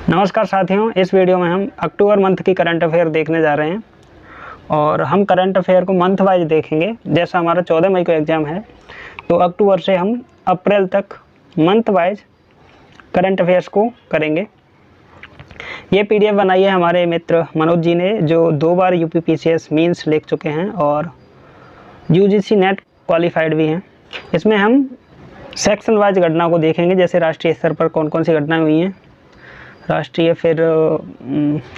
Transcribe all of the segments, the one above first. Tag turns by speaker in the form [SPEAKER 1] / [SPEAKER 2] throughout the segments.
[SPEAKER 1] नमस्कार साथियों, इस वीडियो में हम अक्टूबर मंथ की करंट अफेयर देखने जा रहे हैं और हम करंट अफेयर को मंथ वाइज देखेंगे। जैसा हमारा 14 मई को एग्ज़ाम है तो अक्टूबर से हम अप्रैल तक मंथ वाइज करंट अफेयर्स को करेंगे। ये पीडीएफ बनाई है हमारे मित्र मनोज जी ने, जो 2 बार यूपीपीसीएस मींस लिख चुके हैं और यूजीसी नेट क्वालिफाइड भी हैं। इसमें हम सेक्शन वाइज घटना को देखेंगे, जैसे राष्ट्रीय स्तर पर कौन कौन सी घटनाएं हुई हैं, राष्ट्रीय, फिर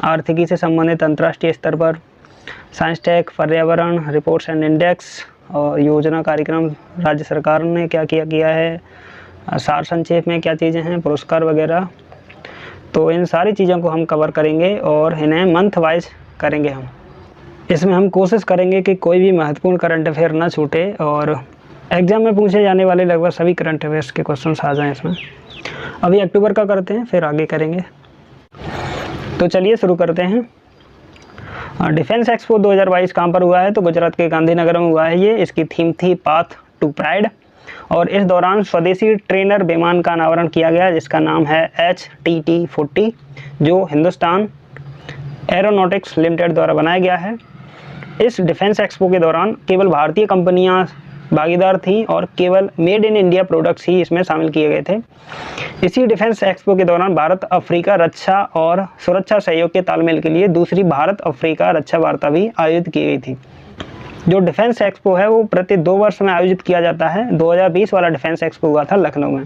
[SPEAKER 1] आर्थिकी से संबंधित अंतर्राष्ट्रीय स्तर पर, साइंस टेक, पर्यावरण, रिपोर्ट्स एंड इंडेक्स और योजना कार्यक्रम राज्य सरकार ने क्या किया है, सार संक्षेप में क्या चीज़ें हैं, पुरस्कार वगैरह। तो इन सारी चीज़ों को हम कवर करेंगे और इन्हें मंथ वाइज करेंगे हम। इसमें हम कोशिश करेंगे कि कोई भी महत्वपूर्ण करंट अफेयर ना छूटे और एग्ज़ाम में पूछे जाने वाले लगभग सभी करंट अफेयर्स के क्वेश्चन आ जाएँ इसमें। अभी अक्टूबर का करते हैं, फिर आगे करेंगे। तो चलिए शुरू करते हैं। डिफेंस एक्सपो 2022 कहाँ पर हुआ है? तो गुजरात के गांधीनगर में हुआ है ये। इसकी थीम थी पाथ टू प्राइड और इस दौरान स्वदेशी ट्रेनर विमान का अनावरण किया गया, जिसका नाम है HTT-40, जो हिंदुस्तान एरोनॉटिक्स लिमिटेड द्वारा बनाया गया है। इस डिफेंस एक्सपो के दौरान केवल भारतीय कंपनियां भागीदार थीं और केवल मेड इन इंडिया प्रोडक्ट्स ही इसमें शामिल किए गए थे। इसी डिफेंस एक्सपो के दौरान भारत अफ्रीका रक्षा और सुरक्षा सहयोग के तालमेल के लिए दूसरी भारत अफ्रीका रक्षा वार्ता भी आयोजित की गई थी। जो डिफेंस एक्सपो है वो प्रति 2 वर्ष में आयोजित किया जाता है। 2020 वाला डिफेंस एक्सपो हुआ था लखनऊ में।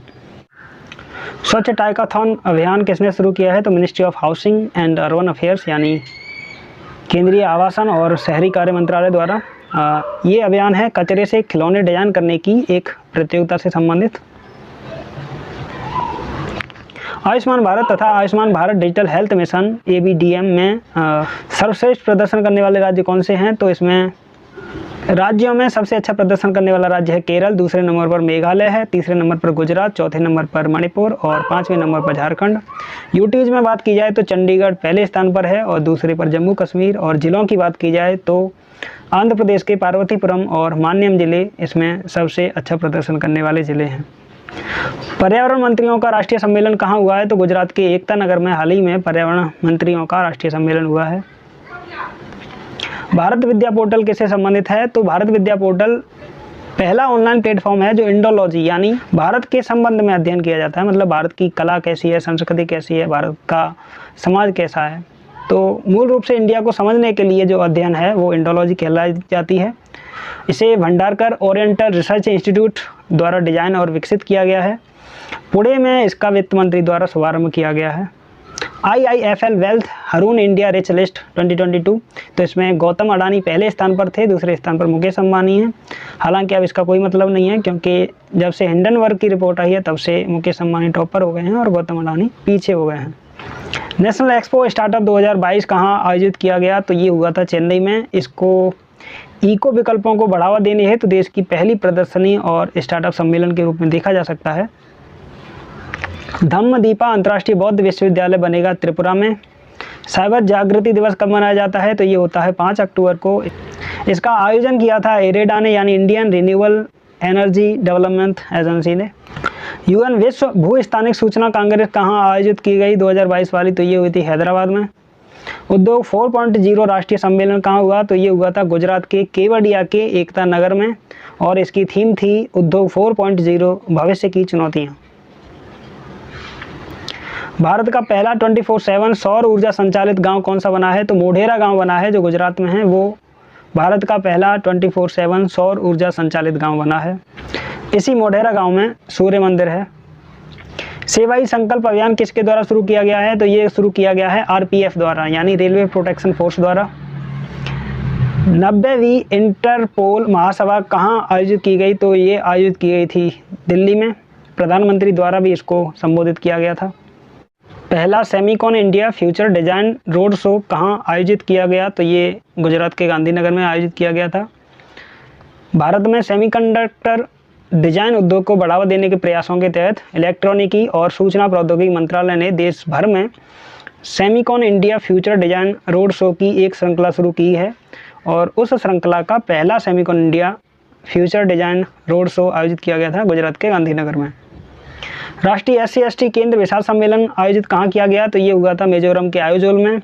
[SPEAKER 1] स्वच्छ टाइकाथॉन अभियान किसने शुरू किया है? तो ministry of housing and urban affairs यानी केंद्रीय आवासन और शहरी कार्य मंत्रालय द्वारा। ये अभियान है कचरे से खिलौने डिजाइन करने की एक प्रतियोगिता से संबंधित। आयुष्मान भारत तथा Ayushman Bharat digital health mission ABDM में सर्वश्रेष्ठ प्रदर्शन करने वाले राज्य कौन से हैं? तो इसमें राज्यों में सबसे अच्छा प्रदर्शन करने वाला राज्य है केरल, दूसरे नंबर पर मेघालय है, तीसरे नंबर पर गुजरात, चौथे नंबर पर मणिपुर और 5वें नंबर पर झारखंड। यूटीज में बात की जाए तो चंडीगढ़ पहले स्थान पर है और दूसरे पर जम्मू कश्मीर। और जिलों की बात की जाए तो आंध्र प्रदेश के पार्वतीपुरम और मान्यम जिले इसमें सबसे अच्छा प्रदर्शन करने वाले जिले हैं। पर्यावरण मंत्रियों का राष्ट्रीय सम्मेलन कहाँ हुआ है? तो गुजरात के एकता नगर में हाल ही में पर्यावरण मंत्रियों का राष्ट्रीय सम्मेलन हुआ है। भारत विद्या पोर्टल किससे संबंधित है? तो भारत विद्या पोर्टल पहला ऑनलाइन प्लेटफॉर्म है जो इंडोलॉजी यानी भारत के संबंध में अध्ययन किया जाता है। मतलब भारत की कला कैसी है, संस्कृति कैसी है, भारत का समाज कैसा है। तो मूल रूप से इंडिया को समझने के लिए जो अध्ययन है वो इंडोलॉजी कहलाई जाती है। इसे भंडारकर ओरिएंटल रिसर्च इंस्टीट्यूट द्वारा डिजाइन और विकसित किया गया है। पुणे में इसका वित्त मंत्री द्वारा शुभारंभ किया गया है। IIFL wealth Haroon India rich list 2022, तो इसमें गौतम अडानी पहले स्थान पर थे, दूसरे स्थान पर मुकेश अंबानी हैं। हालांकि अब इसका कोई मतलब नहीं है, क्योंकि जब से हिंडनबर्ग की रिपोर्ट आई है तब से मुकेश अंबानी टॉपर हो गए हैं और गौतम अडानी पीछे हो गए हैं। नेशनल एक्सपो स्टार्टअप 2022 कहाँ आयोजित किया गया? तो ये हुआ था चेन्नई में। इसको इको विकल्पों को बढ़ावा देने हेतु देश की पहली प्रदर्शनी और स्टार्टअप सम्मेलन के रूप में देखा जा सकता है। धम्मदीपा अंतर्राष्ट्रीय बौद्ध विश्वविद्यालय बनेगा त्रिपुरा में। साइबर जागृति दिवस कब मनाया जाता है? तो ये होता है 5 अक्टूबर को। इसका आयोजन किया था इरेडा ने यानी Indian renewable energy development agency ने। UN विश्व भूस्थानिक सूचना कांग्रेस कहाँ आयोजित की गई 2022 वाली? तो ये हुई थी हैदराबाद में। उद्योग 4.0 राष्ट्रीय सम्मेलन कहाँ हुआ? तो ये हुआ था गुजरात के केवडिया के एकता नगर में और इसकी थीम थी उद्योग 4.0 भविष्य की चुनौतियाँ। भारत का पहला 24/7 सौर ऊर्जा संचालित गांव कौन सा बना है? तो मोढेरा गांव बना है जो गुजरात में है। वो भारत का पहला 24/7 सौर ऊर्जा संचालित गांव बना है। इसी मोढेरा गांव में सूर्य मंदिर है। सेवा ही संकल्प अभियान किसके द्वारा शुरू किया गया है? तो ये शुरू किया गया है RPF द्वारा यानी रेलवे प्रोटेक्शन फोर्स द्वारा। 90वीं इंटरपोल महासभा कहाँ आयोजित की गई? तो ये आयोजित की गई थी दिल्ली में। प्रधानमंत्री द्वारा भी इसको संबोधित किया गया था। पहला Semicon India future design road show कहाँ आयोजित किया गया? तो ये गुजरात के गांधीनगर में आयोजित किया गया था। भारत में सेमीकंडक्टर डिजाइन उद्योग को बढ़ावा देने के प्रयासों के तहत इलेक्ट्रॉनिकी और सूचना प्रौद्योगिकी मंत्रालय ने देश भर में Semicon India future design road show की एक श्रृंखला शुरू की है और उस श्रृंखला का पहला Semicon India future design road show आयोजित किया गया था गुजरात के गांधीनगर में। राष्ट्रीय SC/ST केंद्र विशाल सम्मेलन आयोजित कहाँ किया गया? तो ये हुआ था मिजोरम के आइजोल में।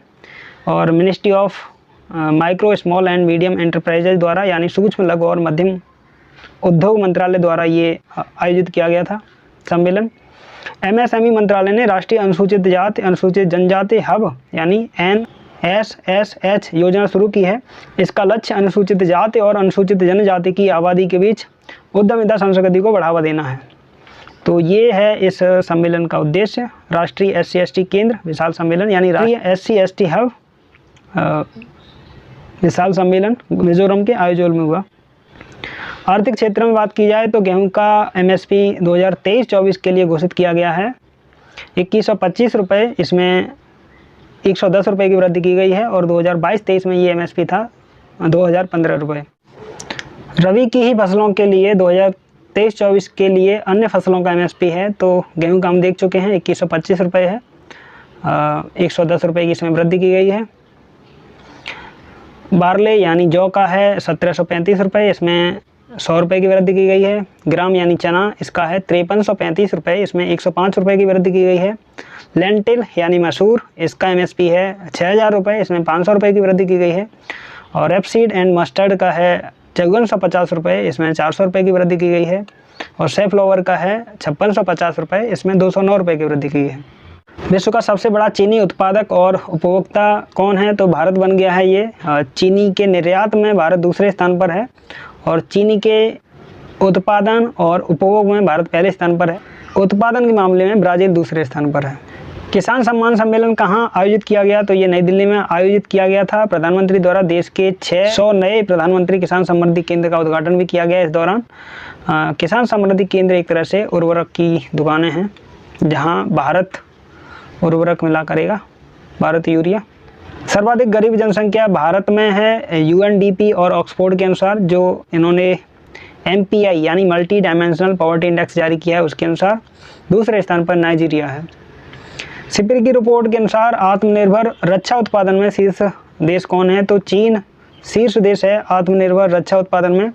[SPEAKER 1] और ministry of micro small and medium enterprises द्वारा यानी सूक्ष्म लघु और मध्यम उद्योग मंत्रालय द्वारा ये आयोजित किया गया था सम्मेलन। MSME मंत्रालय ने राष्ट्रीय अनुसूचित जाति अनुसूचित जनजाति हब यानी NSSH योजना शुरू की है। इसका लक्ष्य अनुसूचित जाति और अनुसूचित जनजाति की आबादी के बीच उद्यमिता संस्कृति को बढ़ावा देना है। तो ये है इस सम्मेलन का उद्देश्य, राष्ट्रीय SC/ST केंद्र विशाल सम्मेलन यानी राष्ट्रीय SC/ST हब विशाल सम्मेलन मिजोरम के आइजोल में हुआ। आर्थिक क्षेत्र में बात की जाए तो गेहूं का MSP 2023-24 के लिए घोषित किया गया है 2125 रुपये, इसमें 110 रुपये की वृद्धि की गई है। और 2022-23 में ये MSP था 2015 रुपये। रबी की ही फसलों के लिए 2023-24 के लिए अन्य फसलों का MSP है तो गेहूं का हम देख चुके हैं 2125 रुपये है, 110 रुपये की इसमें वृद्धि की गई है। बारले यानी जौ का है 1735 रुपये, इसमें 100 रुपये की वृद्धि की गई है। ग्राम यानी चना इसका है 5335 रुपये, इसमें 105 रुपये की वृद्धि की गई है। लेंटिल यानी मसूर इसका MSP है 6000 रुपये, इसमें 500 रुपये की वृद्धि की गई है। और रेपसीड एंड मस्टर्ड का है 5450 रुपये, इसमें 400 रुपये की वृद्धि की गई है। और सेफ्लावर का है 5650 रुपये, इसमें 209 रुपये की वृद्धि की गई है। विश्व का सबसे बड़ा चीनी उत्पादक और उपभोक्ता कौन है? तो भारत बन गया है ये। चीनी के निर्यात में भारत दूसरे स्थान पर है और चीनी के उत्पादन और उपभोग में भारत पहले स्थान पर है। उत्पादन के मामले में ब्राज़ील दूसरे स्थान पर है। किसान सम्मान सम्मेलन कहाँ आयोजित किया गया? तो ये नई दिल्ली में आयोजित किया गया था। प्रधानमंत्री द्वारा देश के 600 नए प्रधानमंत्री किसान समृद्धि केंद्र का उद्घाटन भी किया गया इस दौरान। किसान समृद्धि केंद्र एक तरह से उर्वरक की दुकानें हैं जहाँ भारत उर्वरक मिला करेगा, भारत यूरिया। सर्वाधिक गरीब जनसंख्या भारत में है UNDP और ऑक्सफोर्ड के अनुसार, जो इन्होंने MPI यानी मल्टी डायमेंशनल पॉवर्टी इंडेक्स जारी किया है उसके अनुसार। दूसरे स्थान पर नाइजीरिया है। सिपिर की रिपोर्ट के अनुसार आत्मनिर्भर रक्षा उत्पादन में शीर्ष देश कौन है? तो चीन शीर्ष देश है आत्मनिर्भर रक्षा उत्पादन में।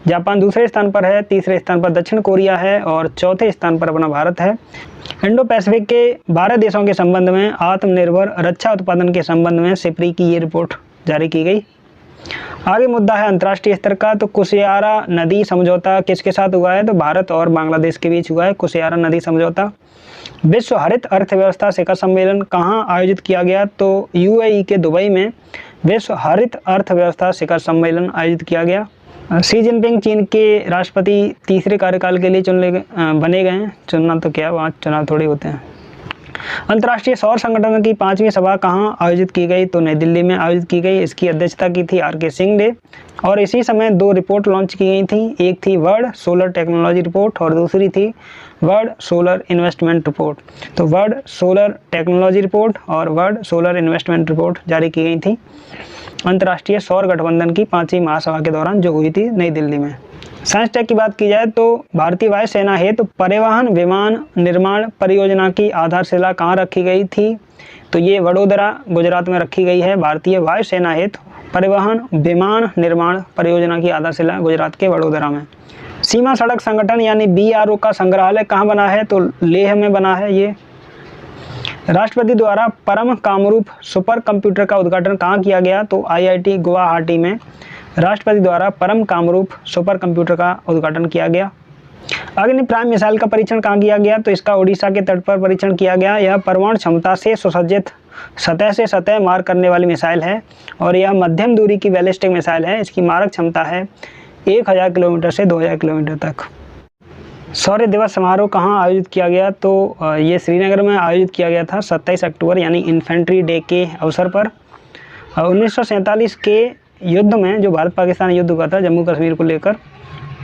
[SPEAKER 1] जापान दूसरे स्थान पर है, तीसरे स्थान पर दक्षिण कोरिया है और चौथे स्थान पर अपना भारत है। इंडो पैसिफिक के 12 देशों के संबंध में आत्मनिर्भर रक्षा उत्पादन के संबंध में सिपरी की ये रिपोर्ट जारी की गई। आगे मुद्दा है अंतर्राष्ट्रीय स्तर का। तो कुशियारा नदी समझौता किसके साथ हुआ है? तो भारत और बांग्लादेश के बीच हुआ है कुशियारा नदी समझौता। विश्व हरित अर्थव्यवस्था शिखर सम्मेलन कहाँ आयोजित किया गया? तो UAE के दुबई में विश्व हरित अर्थव्यवस्था शिखर सम्मेलन आयोजित किया गया। शी जिनपिंग चीन के राष्ट्रपति तीसरे कार्यकाल के लिए बने गए हैं। चुनना तो क्या, वहाँ चुनाव थोड़ी होते हैं। अंतर्राष्ट्रीय सौर संगठन की 5वीं सभा कहाँ आयोजित की गई? तो नई दिल्ली में आयोजित की गई। इसकी अध्यक्षता की थी RK सिंह ने। और इसी समय 2 रिपोर्ट लॉन्च की गई थी। एक थी वर्ल्ड सोलर टेक्नोलॉजी रिपोर्ट और दूसरी थी वर्ल्ड सोलर इन्वेस्टमेंट रिपोर्ट। तो वर्ल्ड सोलर टेक्नोलॉजी रिपोर्ट और वर्ल्ड सोलर इन्वेस्टमेंट रिपोर्ट जारी की गई थी अंतर्राष्ट्रीय सौर गठबंधन की 5वीं महासभा के दौरान, जो हुई थी नई दिल्ली में। साइंस टेक की बात की जाए तो भारतीय वायुसेना हेतु परिवहन विमान निर्माण परियोजना की आधारशिला कहाँ रखी गई थी? तो ये वडोदरा गुजरात में रखी गई है। भारतीय वायुसेना हेतु परिवहन विमान निर्माण परियोजना की आधारशिला गुजरात के वडोदरा में। सीमा सड़क संगठन यानी BRO का संग्रहालय कहाँ बना है? तो लेह में बना है ये। राष्ट्रपति द्वारा परम कामरूप सुपर कंप्यूटर का उद्घाटन कहाँ किया गया? तो IIT गुवाहाटी में राष्ट्रपति द्वारा परम कामरूप सुपर कंप्यूटर का उद्घाटन किया गया। अग्नि प्राइम मिसाइल का परीक्षण कहाँ किया गया? तो इसका उड़ीसा के तट पर परीक्षण किया गया। यह परमाणु क्षमता से सुसज्जित सतह से सतह मार करने वाली मिसाइल है और यह मध्यम दूरी की बैलिस्टिक मिसाइल है। इसकी मारक क्षमता है 1000 किलोमीटर से 2000 किलोमीटर तक। शौर्य दिवस समारोह कहाँ आयोजित किया गया? तो ये श्रीनगर में आयोजित किया गया था 27 अक्टूबर यानी इन्फेंट्री डे के अवसर पर। 1947 के युद्ध में, जो भारत पाकिस्तान युद्ध हुआ था जम्मू कश्मीर को लेकर,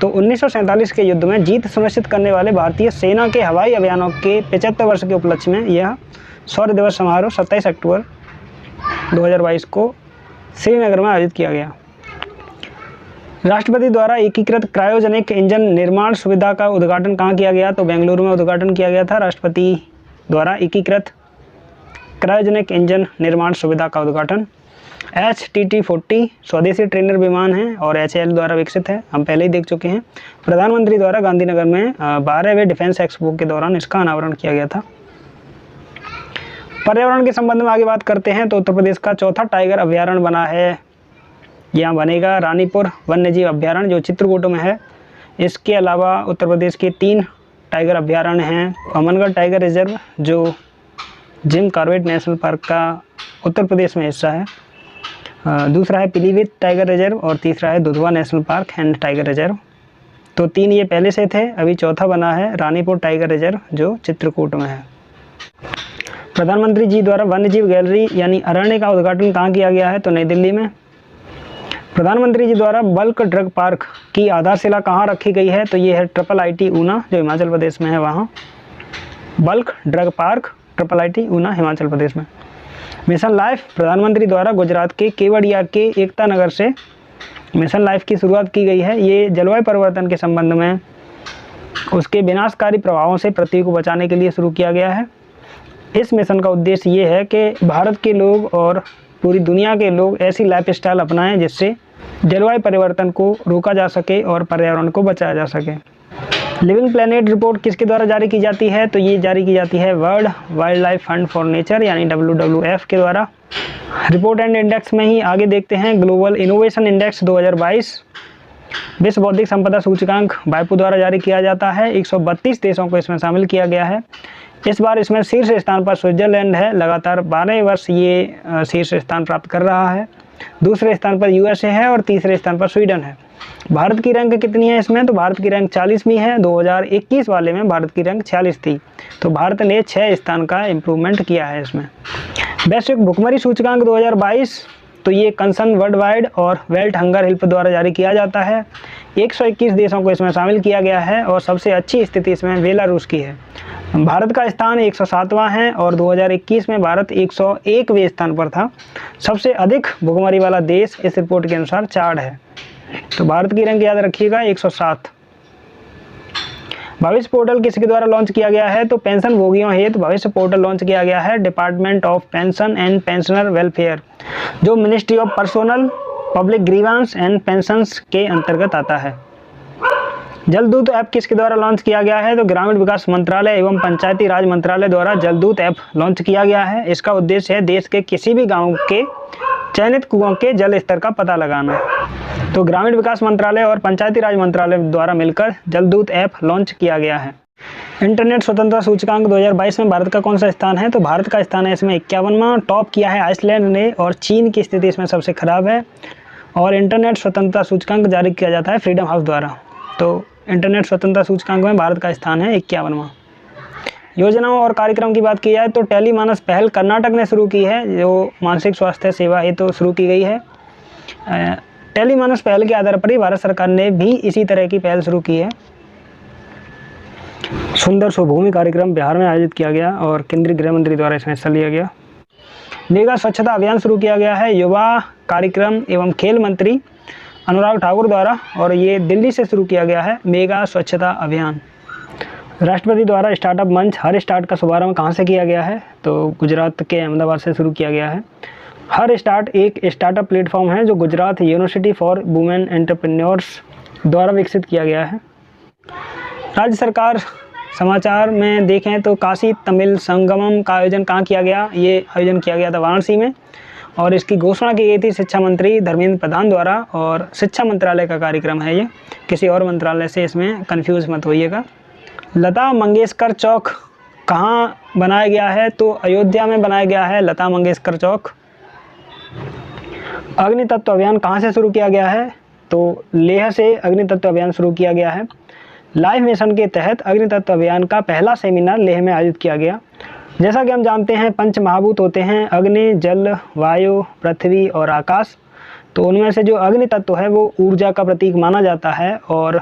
[SPEAKER 1] तो 1947 के युद्ध में जीत सुनिश्चित करने वाले भारतीय सेना के हवाई अभियानों के 75 वर्ष के उपलक्ष्य में यह शौर्य दिवस समारोह 27 अक्टूबर 2022 को श्रीनगर में आयोजित किया गया। राष्ट्रपति द्वारा एकीकृत क्रायोजेनिक इंजन निर्माण सुविधा का उद्घाटन कहाँ किया गया? तो बेंगलुरु में उद्घाटन किया गया था राष्ट्रपति द्वारा एकीकृत क्रायोजेनिक इंजन निर्माण सुविधा का उद्घाटन। HTT-40 स्वदेशी ट्रेनर विमान है और HAL द्वारा विकसित है, हम पहले ही देख चुके हैं। प्रधानमंत्री द्वारा गांधीनगर में 12वें डिफेंस एक्सपो के दौरान इसका अनावरण किया गया था। पर्यावरण के संबंध में आगे बात करते हैं तो उत्तर प्रदेश का चौथा टाइगर अभ्यारण्य बना है, यहाँ बनेगा रानीपुर वन्यजीव अभ्यारण्य जो चित्रकूट में है। इसके अलावा उत्तर प्रदेश के 3 टाइगर अभ्यारण्य हैं। अमनगढ़ टाइगर रिजर्व जो जिम कॉर्बेट नेशनल पार्क का उत्तर प्रदेश में हिस्सा है, दूसरा है पीलीभीत टाइगर रिजर्व और तीसरा है Dudhwa national park and tiger reserve. तो 3 ये पहले से थे, अभी चौथा बना है रानीपुर टाइगर रिजर्व जो चित्रकूट में है। प्रधानमंत्री जी द्वारा वन्यजीव गैलरी यानी अरण्य का उद्घाटन कहाँ किया गया है तो नई दिल्ली में। प्रधानमंत्री जी द्वारा बल्क ड्रग पार्क की आधारशिला कहाँ रखी गई है तो ये है IIIT ऊना जो हिमाचल प्रदेश में है, वहाँ bulk drug park IIIT Una Himachal Pradesh में। मिशन लाइफ प्रधानमंत्री द्वारा गुजरात के केवड़िया के एकता नगर से मिशन लाइफ की शुरुआत की गई है। ये जलवायु परिवर्तन के संबंध में उसके विनाशकारी प्रभावों से पृथ्वी को बचाने के लिए शुरू किया गया है। इस मिशन का उद्देश्य ये है कि भारत के लोग और पूरी दुनिया के लोग ऐसी लाइफस्टाइल अपनाएं जिससे जलवायु परिवर्तन को रोका जा सके और पर्यावरण को बचाया जा सके। लिविंग प्लेनेट रिपोर्ट किसके द्वारा जारी की जाती है तो ये जारी की जाती है world wild life fund for nature यानी WWF के द्वारा। रिपोर्ट एंड इंडेक्स में ही आगे देखते हैं ग्लोबल इनोवेशन इंडेक्स 2022 विश्व बौद्धिक संपदा सूचकांक वाइपो द्वारा जारी किया जाता है। 132 देशों को इसमें शामिल किया गया है। इस बार इसमें शीर्ष स्थान पर स्विट्जरलैंड है, लगातार 12 वर्ष ये शीर्ष स्थान प्राप्त कर रहा है। दूसरे स्थान पर USA है और तीसरे स्थान पर स्वीडन है। भारत की रैंक कितनी है इसमें तो भारत की रैंक 40वीं है। 2021 वाले में भारत की रैंक 46 थी, तो भारत ने 6 स्थान का इम्प्रूवमेंट किया है इसमें। वैश्विक भुखमरी सूचकांक 2022 तो ये कंसर्न वर्ल्ड वाइड और वेल्थ हंगर हेल्प द्वारा जारी किया जाता है। 121 देशों को इसमें शामिल किया गया है और सबसे अच्छी स्थिति इसमें बेलारूस की है। भारत का स्थान 107वां है और 2021 में भारत 101वें स्थान पर था। सबसे अधिक भुखमरी वाला देश इस रिपोर्ट के अनुसार चाड है, तो भारत की रैंक याद रखिएगा 107। भविष्य पोर्टल किसके द्वारा लॉन्च किया गया है तो पेंशन भोगियों हेतु भविष्य पोर्टल लॉन्च किया गया है department of pension and pensioner welfare जो ministry of personnel public grievance and pensions के अंतर्गत आता है। जलदूत ऐप किसके द्वारा लॉन्च किया गया है तो ग्रामीण विकास मंत्रालय एवं पंचायती राज मंत्रालय द्वारा जलदूत ऐप लॉन्च किया गया है। इसका उद्देश्य है देश के किसी भी गांव के चयनित कुओं के जल स्तर का पता लगाना। तो ग्रामीण विकास मंत्रालय और पंचायती राज मंत्रालय द्वारा मिलकर जलदूत ऐप लॉन्च किया गया है। इंटरनेट स्वतंत्रता सूचकांक 2022 में भारत का कौन सा स्थान है तो भारत का स्थान है इसमें 51वां। टॉप किया है आइसलैंड ने और चीन की स्थिति इसमें सबसे खराब है। और इंटरनेट स्वतंत्रता सूचकांक जारी किया जाता है फ्रीडम हाउस द्वारा। तो इंटरनेट स्वतंत्रता सूचकांक में भारत का स्थान है 51वां। योजनाओं और कार्यक्रम की बात की जाए तो टेलीमानस पहल कर्नाटक ने शुरू की है जो मानसिक स्वास्थ्य सेवा हेतु तो शुरू की गई है। टेलीमानस पहल के आधार पर ही भारत सरकार ने भी इसी तरह की पहल शुरू की है। सुंदर स्वभूमि कार्यक्रम बिहार में आयोजित किया गया और केंद्रीय गृह मंत्री द्वारा इसमें हिस्सा लिया गया। मेगा स्वच्छता अभियान शुरू किया गया है युवा कार्यक्रम एवं खेल मंत्री अनुराग ठाकुर द्वारा और ये दिल्ली से शुरू किया गया है मेगा स्वच्छता अभियान। राष्ट्रपति द्वारा स्टार्टअप मंच हर स्टार्ट का शुभारंभ कहाँ से किया गया है तो गुजरात के अहमदाबाद से शुरू किया गया है। हर स्टार्ट एक स्टार्टअप प्लेटफॉर्म है जो Gujarat university for women entrepreneurs द्वारा विकसित किया गया है। राज्य सरकार समाचार में देखें तो काशी तमिल संगमम का आयोजन कहाँ किया गया, ये आयोजन किया गया था वाराणसी में और इसकी घोषणा की गई थी शिक्षा मंत्री धर्मेंद्र प्रधान द्वारा और शिक्षा मंत्रालय का कार्यक्रम है ये, किसी और मंत्रालय से इसमें कंफ्यूज मत होइएगा। लता मंगेशकर चौक कहाँ बनाया गया है तो अयोध्या में बनाया गया है लता मंगेशकर चौक। अग्नि तत्व अभियान कहाँ से शुरू किया गया है तो लेह से अग्नि तत्व अभियान शुरू किया गया है। लाइफ मिशन के तहत अग्नि तत्व अभियान का पहला सेमिनार लेह में आयोजित किया गया। जैसा कि हम जानते हैं पंच महाभूत होते हैं अग्नि, जल, वायु, पृथ्वी और आकाश। तो उनमें से जो अग्नि तत्व है वो ऊर्जा का प्रतीक माना जाता है और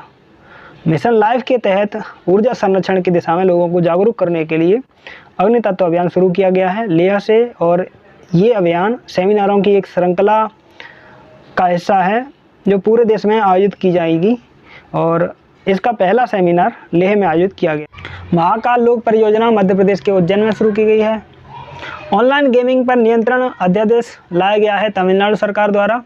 [SPEAKER 1] मिशन लाइफ के तहत ऊर्जा संरक्षण की दिशा में लोगों को जागरूक करने के लिए अग्नि तत्व अभियान शुरू किया गया है लेह से। और ये अभियान सेमिनारों की एक श्रृंखला का हिस्सा है जो पूरे देश में आयोजित की जाएगी और इसका पहला सेमिनार लेह में आयोजित किया गया। महाकाल लोक परियोजना मध्य प्रदेश के उज्जैन में शुरू की गई है। ऑनलाइन गेमिंग पर नियंत्रण अध्यादेश लाया गया है तमिलनाडु सरकार द्वारा।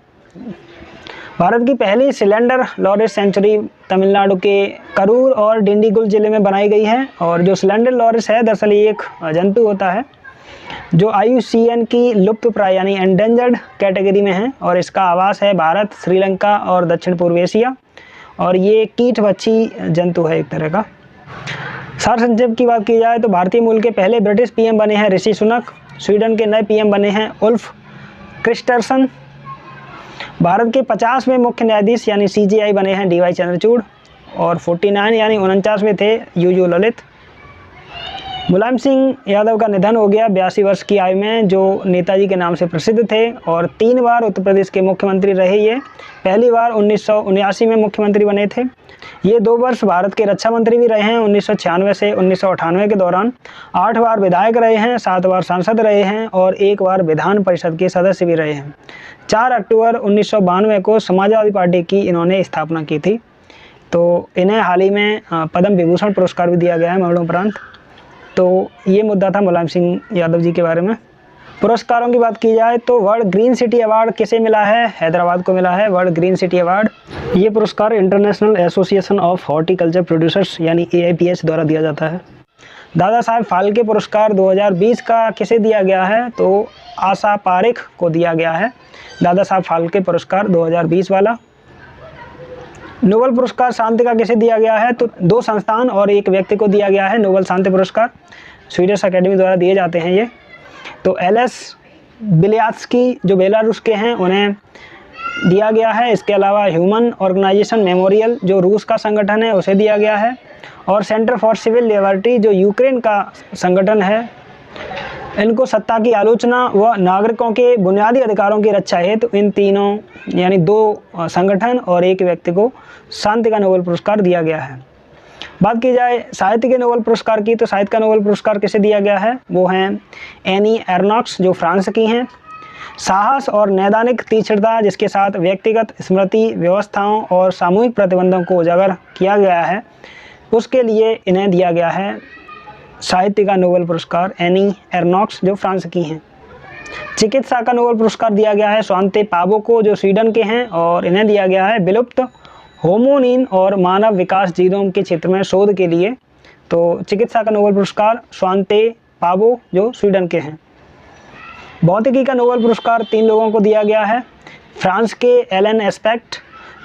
[SPEAKER 1] भारत की पहली सिलेंडर लॉरेस सेंचुरी तमिलनाडु के करूर और डिंडीगुल जिले में बनाई गई है। और जो सिलेंडर लॉरेस है दरअसल ये एक जंतु होता है जो IUCN की लुप्त प्राय यानी एंडेंजर्ड कैटेगरी में है और इसका आवास है भारत, श्रीलंका और दक्षिण पूर्व एशिया। और ये कीटभक्षी जंतु है एक तरह का। सार संक्षेप की बात की जाए तो भारतीय मूल के पहले ब्रिटिश PM बने हैं ऋषि सुनक। स्वीडन के नए PM बने हैं उल्फ क्रिस्टरसन। भारत के 50वें मुख्य न्यायाधीश यानी CJI बने हैं DY चंद्रचूड़। और 49 यानी 49वें थे UU ललित। मुलायम सिंह यादव का निधन हो गया 82 वर्ष की आयु में, जो नेताजी के नाम से प्रसिद्ध थे और 3 बार उत्तर प्रदेश के मुख्यमंत्री रहे। ये पहली बार 1979 में मुख्यमंत्री बने थे। ये 2 वर्ष भारत के रक्षा मंत्री भी रहे हैं 1996 से 1998 के दौरान। 8 बार विधायक रहे हैं, 7 बार सांसद रहे हैं और 1 बार विधान परिषद के सदस्य भी रहे हैं। 4 अक्टूबर 1992 को समाजवादी पार्टी की इन्होंने स्थापना की थी। तो इन्हें हाल ही में पद्म विभूषण पुरस्कार भी दिया गया है मरणोपरांत। तो ये मुद्दा था मुलायम सिंह यादव जी के बारे में। पुरस्कारों की बात की जाए तो वर्ल्ड ग्रीन सिटी अवार्ड किसे मिला है? हैदराबाद को मिला है वर्ल्ड ग्रीन सिटी अवार्ड। ये पुरस्कार international association of horticulture producers यानी AIPH द्वारा दिया जाता है। दादा साहब फाल्के पुरस्कार 2020 का किसे दिया गया है? तो आशा पारेख को दिया गया है दादा साहब फाल्के पुरस्कार 2020 वाला। नोबेल पुरस्कार शांति का किसे दिया गया है? तो 2 संस्थान और 1 व्यक्ति को दिया गया है नोबेल शांति पुरस्कार। स्वीडिश अकेडमी द्वारा दिए जाते हैं ये। तो LS बिलियात्स्की जो बेलारूस के हैं उन्हें दिया गया है। इसके अलावा ह्यूमन ऑर्गेनाइजेशन मेमोरियल जो रूस का संगठन है उसे दिया गया है। और सेंटर फॉर सिविल लिबर्टी जो यूक्रेन का संगठन है, इनको सत्ता की आलोचना व नागरिकों के बुनियादी अधिकारों की रक्षा हेतु इन तीनों यानी 2 संगठन और 1 व्यक्ति को शांति का नोबेल पुरस्कार दिया गया है। बात की जाए साहित्य के नोबेल पुरस्कार की तो साहित्य का नोबेल पुरस्कार किसे दिया गया है? वो हैं एनी एर्नॉक्स जो फ्रांस की हैं। साहस और नैदानिक तीक्ष्णता जिसके साथ व्यक्तिगत स्मृति व्यवस्थाओं और सामूहिक प्रतिबंधों को उजागर किया गया है, उसके लिए इन्हें दिया गया है साहित्य का नोबेल पुरस्कार एनी एर्नॉक्स जो फ्रांस की हैं। चिकित्सा का नोबेल पुरस्कार दिया गया है स्वांते पाबो को जो स्वीडन के हैं और इन्हें दिया गया है विलुप्त होमोनिन और मानव विकास जीनोम के क्षेत्र में शोध के लिए। तो चिकित्सा का नोबेल पुरस्कार स्वांते पाबो जो स्वीडन के हैं। भौतिकी का नोबेल पुरस्कार 3 लोगों को दिया गया है। फ्रांस के एलन एस्पेक्ट,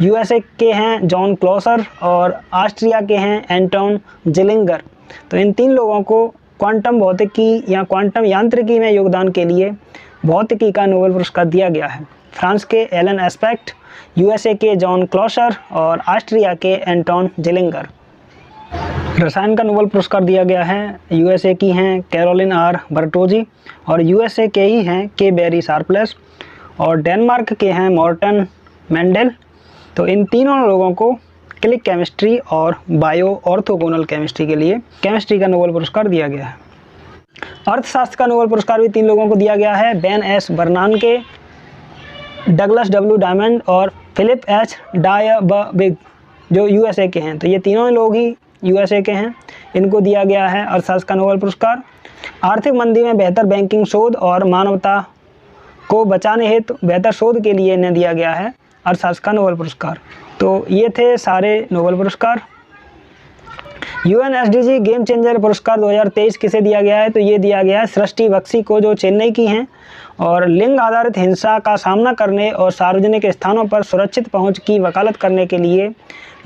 [SPEAKER 1] USA के हैं जॉन क्लॉसर और ऑस्ट्रिया के हैं एंटोन जिलिंगर। तो इन 3 लोगों को क्वांटम भौतिकी या क्वांटम यांत्रिकी में योगदान के लिए भौतिकी का नोबेल पुरस्कार दिया गया है। फ्रांस के एलन एस्पेक्ट, USA के जॉन क्लॉसर और ऑस्ट्रिया के एंटोन जिलिंगर। रसायन का नोबेल पुरस्कार दिया गया है। USA की हैं कैरोलिन R बर्टोजी और USA के ही हैं के बेरी शार्पलेस और डेनमार्क के हैं मॉर्टन मेंडेल। तो इन तीनों लोगों को क्लिक केमिस्ट्री और बायो ऑर्थोगोनल केमिस्ट्री के लिए केमिस्ट्री का नोबेल पुरस्कार दिया गया है। अर्थशास्त्र का नोबेल पुरस्कार भी 3 लोगों को दिया गया है। Ben S बर्नानके, Douglas W diamond और फिलिप H डायबबिग जो USA के हैं। तो ये तीनों लोग ही USA के हैं, इनको दिया गया है अर्थशास्त्र का नोबेल पुरस्कार। आर्थिक मंदी में बेहतर बैंकिंग शोध और मानवता को बचाने हेतु बेहतर शोध के लिए इन्हें दिया गया है अर्थशास्त्र का नोबेल पुरस्कार। तो ये थे सारे नोबेल पुरस्कार। UN SDG गेम चेंजर पुरस्कार 2023 किसे दिया गया है? तो ये दिया गया है सृष्टि बख्शी को जो चेन्नई की हैं और लिंग आधारित हिंसा का सामना करने और सार्वजनिक स्थानों पर सुरक्षित पहुंच की वकालत करने के लिए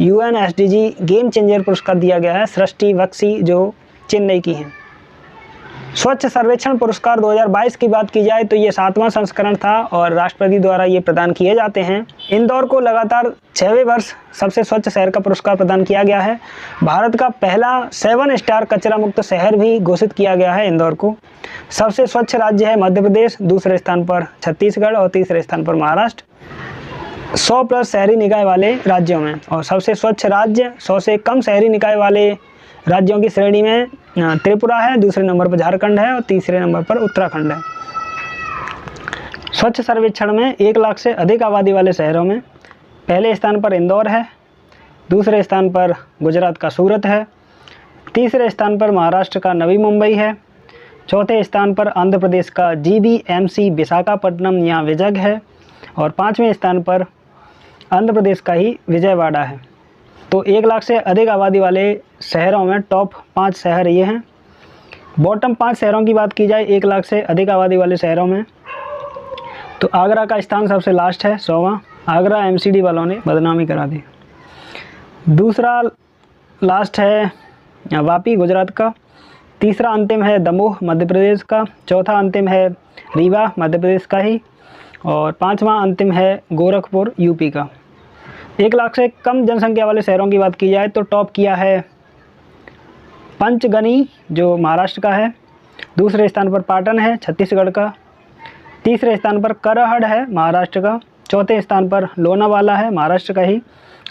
[SPEAKER 1] UN SDG गेम चेंजर पुरस्कार दिया गया है सृष्टि बख्शी जो चेन्नई की हैं। स्वच्छ सर्वेक्षण पुरस्कार 2022 की बात की जाए तो ये 7वां संस्करण था और राष्ट्रपति द्वारा ये प्रदान किए जाते हैं। इंदौर को लगातार 6वें वर्ष सबसे स्वच्छ शहर का पुरस्कार प्रदान किया गया है। भारत का पहला 7 स्टार कचरा मुक्त शहर भी घोषित किया गया है इंदौर को। सबसे स्वच्छ राज्य है मध्य प्रदेश, दूसरे स्थान पर छत्तीसगढ़ और तीसरे स्थान पर महाराष्ट्र 100+ शहरी निकाय वाले राज्यों में। और सबसे स्वच्छ राज्य 100 से कम शहरी निकाय वाले राज्यों की श्रेणी में त्रिपुरा है, दूसरे नंबर पर झारखंड है और तीसरे नंबर पर उत्तराखंड है। स्वच्छ सर्वेक्षण में 1 लाख से अधिक आबादी वाले शहरों में पहले स्थान पर इंदौर है, दूसरे स्थान पर गुजरात का सूरत है, तीसरे स्थान पर महाराष्ट्र का नवी मुंबई है, चौथे स्थान पर आंध्र प्रदेश का GVMC विशाखापट्टनम या विजग है और 5वें स्थान पर आंध्र प्रदेश का ही विजयवाड़ा है। तो 1 लाख से अधिक आबादी वाले शहरों में टॉप 5 शहर ये हैं। बॉटम 5 शहरों की बात की जाए 1 लाख से अधिक आबादी वाले शहरों में, तो आगरा का स्थान सबसे लास्ट है, 100वां। आगरा MCD वालों ने बदनामी करा दी। दूसरा लास्ट है वापी गुजरात का। तीसरा अंतिम है दमोह मध्य प्रदेश का। चौथा अंतिम है रीवा मध्य प्रदेश का ही। और 5वां अंतिम है गोरखपुर UP का। 1 लाख से कम जनसंख्या वाले शहरों की बात की जाए तो टॉप किया है पंचगनी जो महाराष्ट्र का है। दूसरे स्थान पर पाटन है छत्तीसगढ़ का। तीसरे स्थान पर करहड़ है महाराष्ट्र का। चौथे स्थान पर लोनावाला है महाराष्ट्र का ही।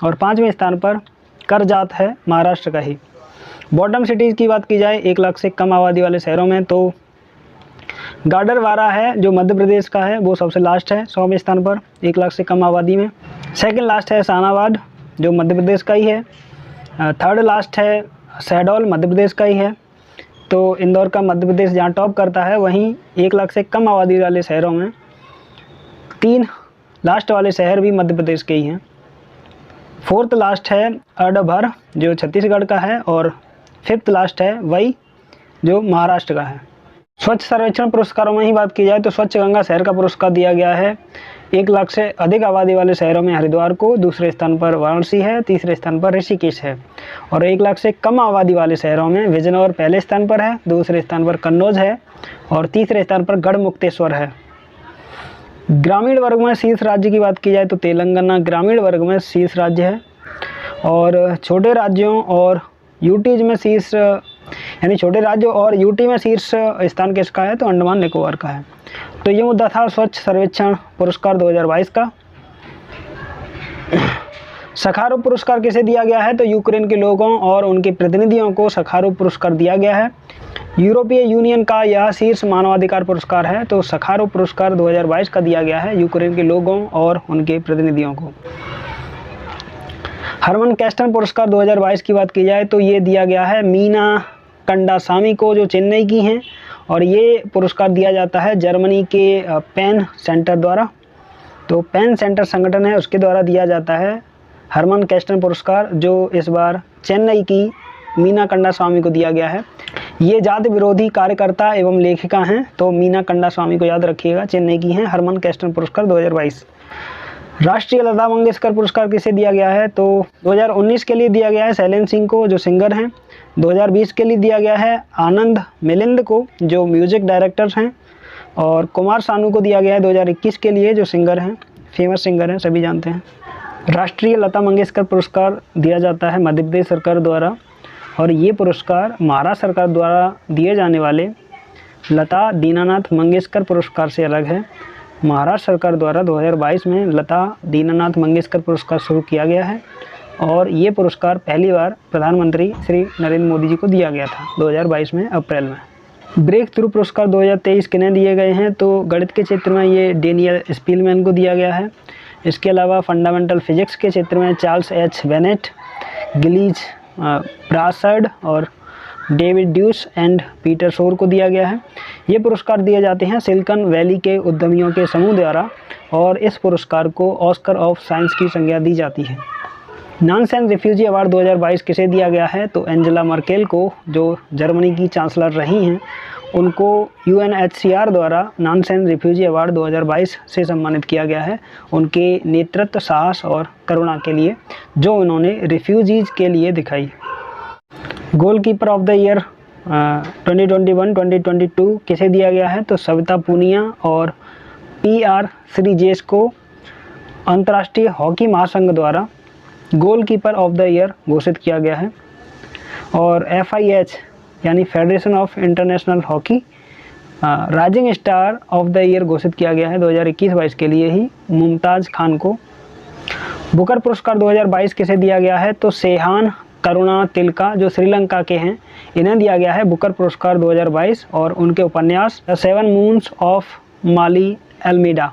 [SPEAKER 1] और 5वें स्थान पर करजात है महाराष्ट्र का ही। बॉटम सिटीज़ की बात की जाए 1 लाख से कम आबादी वाले शहरों में तो गाडरवारा है जो मध्य प्रदेश का है, वो सबसे लास्ट है 100वें स्थान पर 1 लाख से कम आबादी में। सेकंड लास्ट है शाहनाबाद जो मध्य प्रदेश का ही है। थर्ड लास्ट है शहडोल मध्य प्रदेश का ही है। तो इंदौर का मध्य प्रदेश जहाँ टॉप करता है, वहीं 1 लाख से कम आबादी वाले शहरों में 3 लास्ट वाले शहर भी मध्य प्रदेश के ही हैं। फोर्थ लास्ट है अडभर जो छत्तीसगढ़ का है। और 5th लास्ट है वही जो महाराष्ट्र का है। स्वच्छ सर्वेक्षण पुरस्कारों में ही बात की जाए तो स्वच्छ गंगा शहर का पुरस्कार दिया गया है 1 लाख से अधिक आबादी वाले शहरों में हरिद्वार को। दूसरे स्थान पर वाराणसी है। तीसरे स्थान पर ऋषिकेश है। और 1 लाख से कम आबादी वाले शहरों में बिजनौर पहले स्थान पर है। दूसरे स्थान पर कन्नौज है। और तीसरे स्थान पर गढ़मुक्तेश्वर है। ग्रामीण वर्ग में शीर्ष राज्य की बात की जाए तो तेलंगाना ग्रामीण वर्ग में शीर्ष राज्य है। और छोटे राज्यों और यूटीज में शीर्ष यानी छोटे राज्यों और यूटी में शीर्ष स्थान किसका है तो अंडमान निकोबार का है। तो ये मुद्दा था स्वच्छ सर्वेक्षण पुरस्कार 2022 का। सखारोव पुरस्कार किसे दिया गया है तो यूक्रेन के लोगों और उनके प्रतिनिधियों को सखारोव पुरस्कार दिया गया है। यूरोपीय यूनियन का यह शीर्ष मानवाधिकार पुरस्कार है। तो सखारोव पुरस्कार 2022 का दिया गया है यूक्रेन के लोगों और उनके प्रतिनिधियों को। हरमन कैस्टन पुरस्कार 2022 की बात की जाए तो ये दिया गया है मीना कंडासामी को जो चेन्नई की हैं। और ये पुरस्कार दिया जाता है जर्मनी के पेन सेंटर द्वारा। तो पेन सेंटर संगठन है उसके द्वारा दिया जाता है हरमन कैस्टन पुरस्कार, जो इस बार चेन्नई की मीना कंडास्वामी को दिया गया है। ये जाति विरोधी कार्यकर्ता एवं लेखिका हैं। तो मीना कंडास्वामी को याद रखिएगा, चेन्नई की हैं। हरमन कैस्टन पुरस्कार 2022। राष्ट्रीय लता मंगेशकर पुरस्कार किसे दिया गया है तो 2019 के लिए दिया गया है शैलेंद्र सिंह को जो सिंगर हैं। 2020 के लिए दिया गया है आनंद मिलिंद को जो म्यूजिक डायरेक्टर्स हैं। और कुमार सानू को दिया गया है 2021 के लिए जो सिंगर हैं, फेमस सिंगर हैं, सभी जानते हैं। राष्ट्रीय लता मंगेशकर पुरस्कार दिया जाता है मध्य प्रदेश सरकार द्वारा। और ये पुरस्कार महाराष्ट्र सरकार द्वारा दिए जाने वाले लता दीनानाथ मंगेशकर पुरस्कार से अलग है। महाराष्ट्र सरकार द्वारा 2022 में लता दीनानाथ मंगेशकर पुरस्कार शुरू किया गया है। और ये पुरस्कार पहली बार प्रधानमंत्री श्री नरेंद्र मोदी जी को दिया गया था 2022 में अप्रैल में। ब्रेक थ्रू पुरस्कार 2023 किन्हें दिए गए हैं तो गणित के क्षेत्र में ये डेनियल स्पीलमैन को दिया गया है। इसके अलावा फंडामेंटल फिजिक्स के क्षेत्र में चार्ल्स एच बेनेट, गिलीज ब्रासर्ड और डेविड ड्यूस एंड पीटर शोर को दिया गया है। ये पुरस्कार दिए जाते हैं सिलिकॉन वैली के उद्यमियों के समूह द्वारा। और इस पुरस्कार को ऑस्कर ऑफ साइंस की संज्ञा दी जाती है। नानसेन रिफ्यूजी अवार्ड 2022 किसे दिया गया है तो एंजेला मर्केल को जो जर्मनी की चांसलर रही हैं, उनको UNHCR द्वारा नानसेन रिफ्यूजी अवार्ड 2022 से सम्मानित किया गया है उनके नेतृत्व, साहस और करुणा के लिए जो उन्होंने रिफ्यूजीज़ के लिए दिखाई। गोलकीपर ऑफ द ईयर 2021-2022 किसे दिया गया है तो सविता पूनिया और PR श्रीजेश को अंतर्राष्ट्रीय हॉकी महासंघ द्वारा गोलकीपर ऑफ द ईयर घोषित किया गया है। और FIH यानी federation of international hockey rising star of the year घोषित किया गया है 2021-22 के लिए ही मुमताज़ खान को। बुकर पुरस्कार 2022 किसे दिया गया है तो सेहान करुणा तिलका जो श्रीलंका के हैं, इन्हें दिया गया है बुकर पुरस्कार 2022। और उनके उपन्यास the 7 moons of Maali Almeida,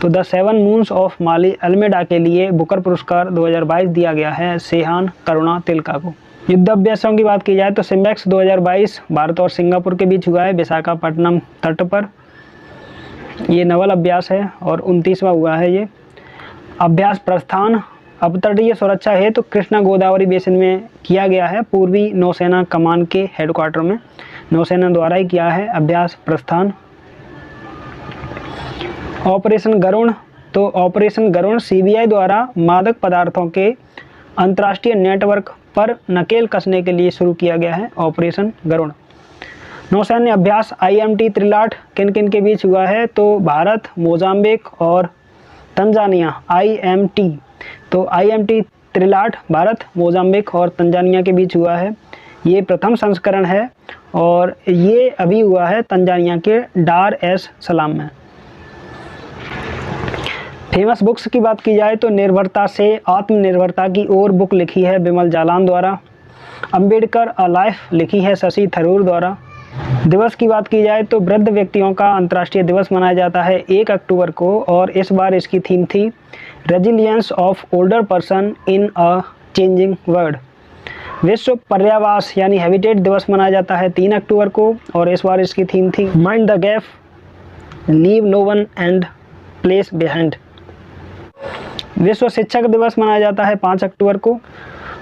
[SPEAKER 1] तो the 7 moons of Maali Almeida के लिए बुकर पुरस्कार 2022 दिया गया है सेहान करुणा तिलका को। युद्ध अभ्यासों की बात की जाए तो सिम्बेक्स 2022 भारत और सिंगापुर के बीच हुआ है विशाखापट्टनम तट पर। ये नवल अभ्यास है और 29वां हुआ है ये अभ्यास। प्रस्थान अपतटीय सुरक्षा है तो कृष्णा गोदावरी बेसिन में किया गया है, पूर्वी नौसेना कमान के हेडक्वार्टर में नौसेना द्वारा ही किया है अभ्यास प्रस्थान। ऑपरेशन गरुण, तो ऑपरेशन गरुण सीबीआई द्वारा मादक पदार्थों के अंतर्राष्ट्रीय नेटवर्क पर नकेल कसने के लिए शुरू किया गया है ऑपरेशन गरुण। नौसैन्य अभ्यास IMT त्रिलाट किन किन के बीच हुआ है तो भारत, मोजाम्बिक और तंजानिया। IMT, तो IMT त्रिलाट भारत, मोजाम्बिक और तंजानिया के बीच हुआ है। ये प्रथम संस्करण है और ये अभी हुआ है तंजानिया के डार एस सलाम में। फेमस बुक्स की बात की जाए तो निर्भरता से आत्मनिर्भरता की ओर बुक लिखी है बिमल जालान द्वारा। अंबेडकर अ लाइफ लिखी है शशि थरूर द्वारा। दिवस की बात की जाए तो वृद्ध व्यक्तियों का अंतर्राष्ट्रीय दिवस मनाया जाता है 1 अक्टूबर को और इस बार इसकी थीम थी resilience of older person in a changing world. विश्व पर्यावास यानी हैबिटेट दिवस मनाया जाता है 3 अक्टूबर को और इस बार इसकी थीम थी mind the gap, leave no one and place behind. विश्व शिक्षक दिवस मनाया जाता है 5 अक्टूबर को।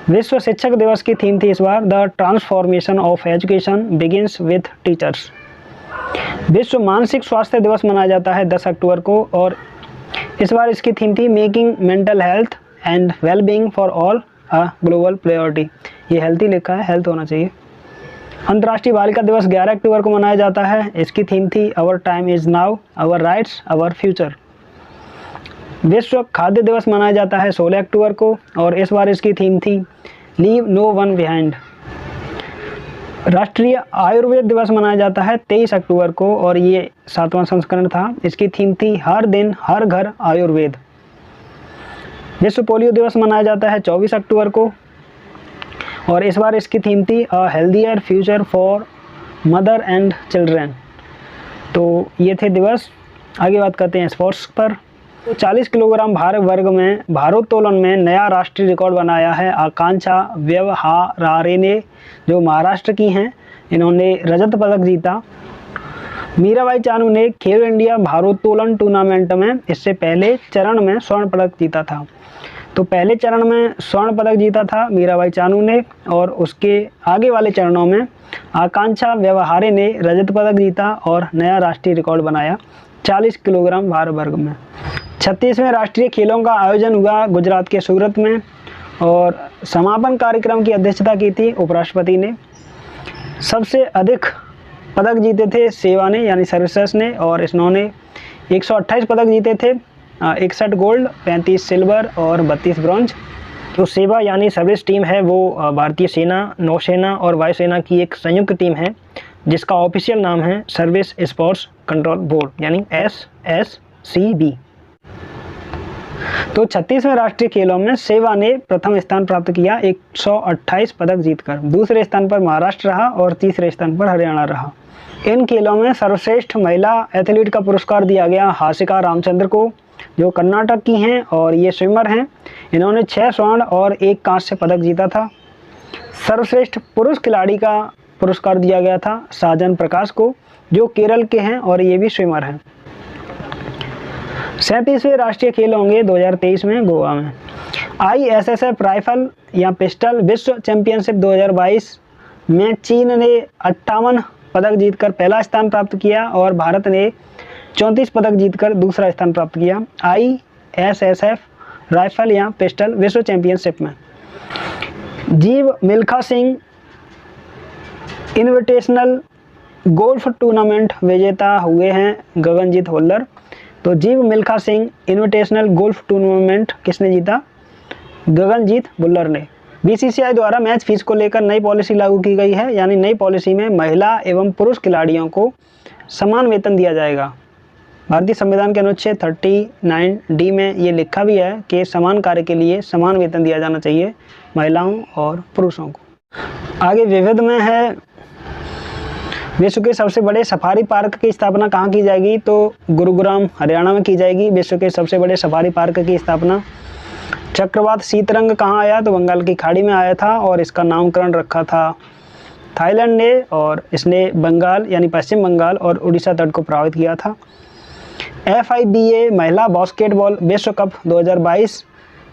[SPEAKER 1] विश्व शिक्षक दिवस की थीम थी इस बार the transformation of education begins with teachers. विश्व मानसिक स्वास्थ्य दिवस मनाया जाता है 10 अक्टूबर को और इस बार इसकी थीम थी making mental health and wellbeing for all a global priority. ये हेल्थी लिखा है, हेल्थ होना चाहिए। अंतर्राष्ट्रीय बालिका दिवस 11 अक्टूबर को मनाया जाता है। इसकी थीम थी our time is now, our rights, our future. विश्व खाद्य दिवस मनाया जाता है 16 अक्टूबर को और इस बार इसकी थीम थी लीव नो वन बिहाइंड। राष्ट्रीय आयुर्वेद दिवस मनाया जाता है 23 अक्टूबर को और ये 7वां संस्करण था। इसकी थीम थी हर दिन हर घर आयुर्वेद। विश्व पोलियो दिवस मनाया जाता है 24 अक्टूबर को और इस बार इसकी थीम थी अ healthier future for mother and children. तो ये थे दिवस। आगे बात करते हैं स्पोर्ट्स पर। तो 40 किलोग्राम भार वर्ग में भारोत्तोलन में नया राष्ट्रीय रिकॉर्ड बनाया है आकांक्षा व्यवहारारे ने, जो महाराष्ट्र की हैं। इन्होंने रजत पदक जीता। मीराबाई चानू ने खेलो इंडिया भारोत्तोलन टूर्नामेंट में इससे पहले चरण में स्वर्ण पदक जीता था। तो पहले चरण में स्वर्ण पदक जीता था मीराबाई चानू ने और उसके आगे वाले चरणों में आकांक्षा व्यवहारे ने रजत पदक जीता और नया राष्ट्रीय रिकॉर्ड बनाया 40 किलोग्राम भार वर्ग में। 36वें राष्ट्रीय खेलों का आयोजन हुआ गुजरात के सूरत में और समापन कार्यक्रम की अध्यक्षता की थी उपराष्ट्रपति ने। सबसे अधिक पदक जीते थे सेवा ने यानी सर्विसेज ने और इन्होंने 128 पदक जीते थे, 61 गोल्ड, 35 सिल्वर और 32 ब्रॉन्ज। तो सेवा यानी सर्विस टीम है वो भारतीय सेना, नौसेना और वायुसेना की एक संयुक्त टीम है जिसका ऑफिशियल नाम है सर्विस स्पोर्ट्स कंट्रोल बोर्ड यानी SSCB। तो 36वें राष्ट्रीय खेलों में सेवा ने प्रथम स्थान प्राप्त किया 128 पदक जीतकर। दूसरे स्थान पर महाराष्ट्र रहा और तीसरे स्थान पर हरियाणा रहा। इन खेलों में सर्वश्रेष्ठ महिला एथलीट का पुरस्कार दिया गया हासिका रामचंद्र को, जो कर्नाटक की हैं और ये स्विमर हैं। इन्होंने 6 स्वर्ण और 1 कांस्य पदक जीता था। सर्वश्रेष्ठ पुरुष खिलाड़ी का पुरस्कार दिया गया था साजन प्रकाश को, जो केरल के हैं और ये भी स्विमर हैं। 37वें राष्ट्रीय खेल होंगे 2023 में गोवा में। ISSF राइफल या पिस्टल विश्व चैंपियनशिप 2022 में चीन ने 58 पदक जीतकर पहला स्थान प्राप्त किया और भारत ने 34 पदक जीतकर दूसरा स्थान प्राप्त किया ISSF राइफल या पिस्टल विश्व चैंपियनशिप में। जीव Milkha Singh invitational golf tournament विजेता हुए हैं गगनजीत होल्डर। तो जीव Milkha Singh invitational golf tournament किसने जीता? गगनजीत भुल्लर ने। BCCI द्वारा मैच फीस को लेकर नई पॉलिसी लागू की गई है, यानी नई पॉलिसी में महिला एवं पुरुष खिलाड़ियों को समान वेतन दिया जाएगा। भारतीय संविधान के अनुच्छेद 39D में ये लिखा भी है कि समान कार्य के लिए समान वेतन दिया जाना चाहिए महिलाओं और पुरुषों को। आगे विविध में है विश्व के सबसे बड़े सफारी पार्क की स्थापना कहाँ की जाएगी? तो गुरुग्राम हरियाणा में की जाएगी विश्व के सबसे बड़े सफारी पार्क की स्थापना। चक्रवात शीतरंग कहाँ आया? तो बंगाल की खाड़ी में आया था और इसका नामकरण रखा था थाईलैंड ने, और इसने बंगाल यानी पश्चिम बंगाल और उड़ीसा तट को प्रभावित किया था। FIBA महिला बास्केटबॉल विश्व कप 2022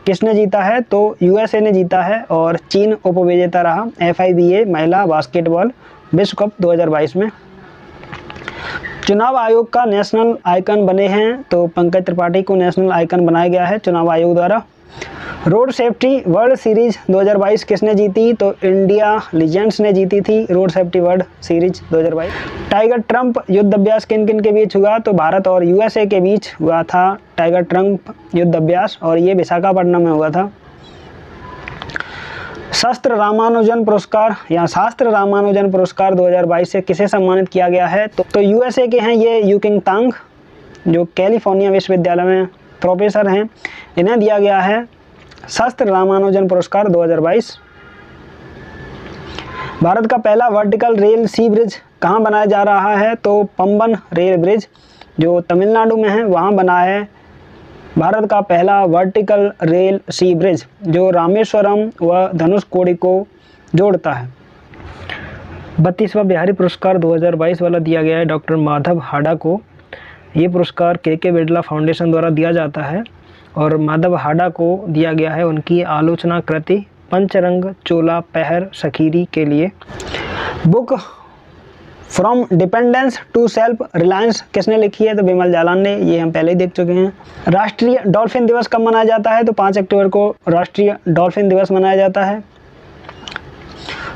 [SPEAKER 1] किसने जीता है? तो USA ने जीता है और चीन उपविजेता रहा FIBA महिला बास्केटबॉल विश्व कप 2022 में। चुनाव आयोग का नेशनल आइकन बने हैं, तो पंकज त्रिपाठी को नेशनल आइकन बनाया गया है चुनाव आयोग द्वारा। रोड सेफ्टी वर्ल्ड सीरीज 2022 किसने जीती? तो इंडिया लीजेंड्स ने जीती थी road safety world series 2022। Tiger Trump युद्ध अभ्यास किन किन के बीच हुआ? तो भारत और USA के बीच हुआ था टाइगर ट्रंप युद्ध अभ्यास, और ये विशाखापट्टनम में हुआ था। शास्त्र रामानुजन पुरस्कार या शास्त्र रामानुजन पुरस्कार 2022 से किसे सम्मानित किया गया है? तो USA के हैं ये यू किंग तांग, जो कैलिफोर्निया विश्वविद्यालय में प्रोफेसर हैं, इन्हें दिया गया है शास्त्र रामानुजन पुरस्कार 2022। भारत का पहला वर्टिकल रेल सी ब्रिज कहाँ बनाया जा रहा है? तो पंबन रेल ब्रिज जो तमिलनाडु में है वहाँ बना है भारत का पहला वर्टिकल रेल सी ब्रिज, जो रामेश्वरम व धनुषकोडी को जोड़ता है। 32वां बिहारी पुरस्कार 2022 वाला दिया गया है डॉक्टर माधव हाडा को। ये पुरस्कार के बिरला फाउंडेशन द्वारा दिया जाता है और माधव हाडा को दिया गया है उनकी आलोचना कृति पंचरंग चोला पहर सखीरी के लिए। Book from dependence to self reliance किसने लिखी है? तो बिमल जालान ने, ये हम पहले ही देख चुके हैं। राष्ट्रीय डॉल्फिन दिवस कब मनाया जाता है? तो 5 अक्टूबर को राष्ट्रीय डॉल्फिन दिवस मनाया जाता है।